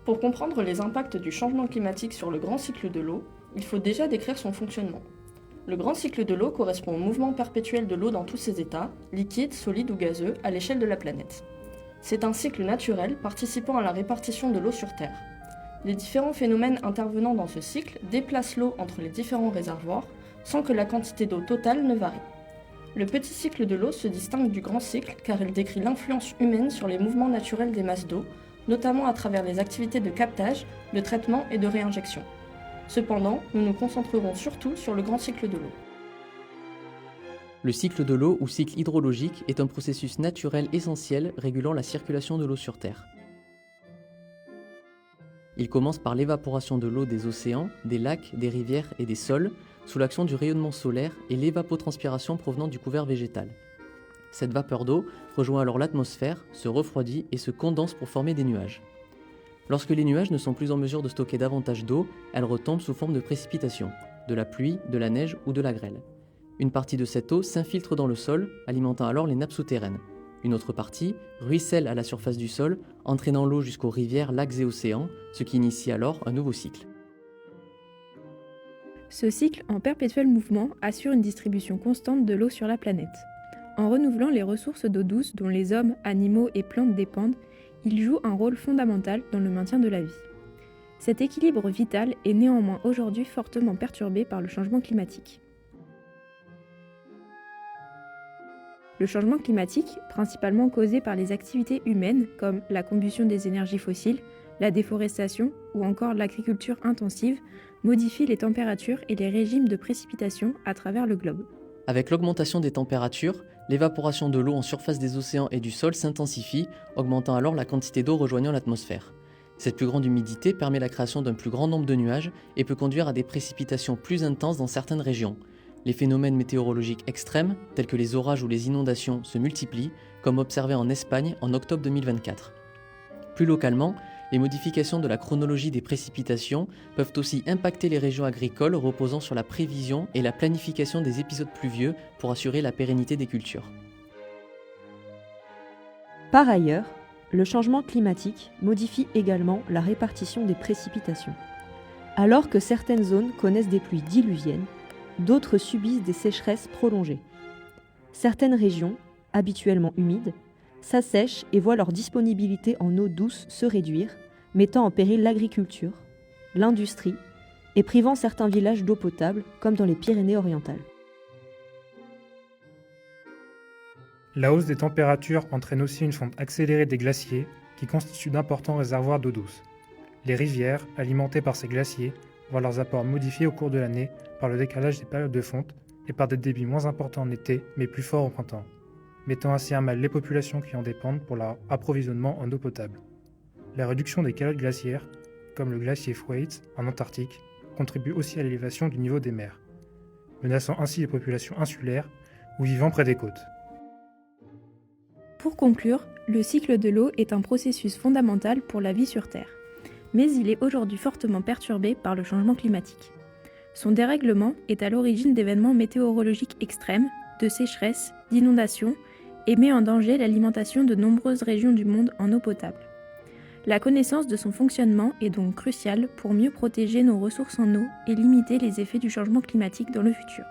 Pour comprendre les impacts du changement climatique sur le grand cycle de l'eau, il faut déjà décrire son fonctionnement. Le grand cycle de l'eau correspond au mouvement perpétuel de l'eau dans tous ses états, liquide, solide ou gazeux, à l'échelle de la planète. C'est un cycle naturel participant à la répartition de l'eau sur Terre. Les différents phénomènes intervenant dans ce cycle déplacent l'eau entre les différents réservoirs sans que la quantité d'eau totale ne varie. Le petit cycle de l'eau se distingue du grand cycle car il décrit l'influence humaine sur les mouvements naturels des masses d'eau, notamment à travers les activités de captage, de traitement et de réinjection. Cependant, nous nous concentrerons surtout sur le grand cycle de l'eau. Le cycle de l'eau ou cycle hydrologique est un processus naturel essentiel régulant la circulation de l'eau sur Terre. Il commence par l'évaporation de l'eau des océans, des lacs, des rivières et des sols, sous l'action du rayonnement solaire et l'évapotranspiration provenant du couvert végétal. Cette vapeur d'eau rejoint alors l'atmosphère, se refroidit et se condense pour former des nuages. Lorsque les nuages ne sont plus en mesure de stocker davantage d'eau, elles retombent sous forme de précipitations, de la pluie, de la neige ou de la grêle. Une partie de cette eau s'infiltre dans le sol, alimentant alors les nappes souterraines. Une autre partie ruisselle à la surface du sol, entraînant l'eau jusqu'aux rivières, lacs et océans, ce qui initie alors un nouveau cycle. Ce cycle en perpétuel mouvement assure une distribution constante de l'eau sur la planète. En renouvelant les ressources d'eau douce dont les hommes, animaux et plantes dépendent, il joue un rôle fondamental dans le maintien de la vie. Cet équilibre vital est néanmoins aujourd'hui fortement perturbé par le changement climatique. Le changement climatique, principalement causé par les activités humaines comme la combustion des énergies fossiles, la déforestation ou encore l'agriculture intensive, modifie les températures et les régimes de précipitation à travers le globe. Avec l'augmentation des températures, l'évaporation de l'eau en surface des océans et du sol s'intensifie, augmentant alors la quantité d'eau rejoignant l'atmosphère. Cette plus grande humidité permet la création d'un plus grand nombre de nuages et peut conduire à des précipitations plus intenses dans certaines régions. Les phénomènes météorologiques extrêmes, tels que les orages ou les inondations, se multiplient, comme observé en Espagne en octobre 2024. Plus localement, les modifications de la chronologie des précipitations peuvent aussi impacter les régions agricoles reposant sur la prévision et la planification des épisodes pluvieux pour assurer la pérennité des cultures. Par ailleurs, le changement climatique modifie également la répartition des précipitations. Alors que certaines zones connaissent des pluies diluviennes, d'autres subissent des sécheresses prolongées. Certaines régions, habituellement humides, s'assèchent et voient leur disponibilité en eau douce se réduire, mettant en péril l'agriculture, l'industrie et privant certains villages d'eau potable, comme dans les Pyrénées-Orientales. La hausse des températures entraîne aussi une fonte accélérée des glaciers qui constituent d'importants réservoirs d'eau douce. Les rivières, alimentées par ces glaciers, voient leurs apports modifiés au cours de l'année par le décalage des périodes de fonte et par des débits moins importants en été mais plus forts au printemps, mettant ainsi à mal les populations qui en dépendent pour leur approvisionnement en eau potable. La réduction des calottes glaciaires, comme le glacier Thwaites en Antarctique, contribue aussi à l'élévation du niveau des mers, menaçant ainsi les populations insulaires ou vivant près des côtes. Pour conclure, le cycle de l'eau est un processus fondamental pour la vie sur Terre, mais il est aujourd'hui fortement perturbé par le changement climatique. Son dérèglement est à l'origine d'événements météorologiques extrêmes, de sécheresses, d'inondations, et met en danger l'alimentation de nombreuses régions du monde en eau potable. La connaissance de son fonctionnement est donc cruciale pour mieux protéger nos ressources en eau et limiter les effets du changement climatique dans le futur.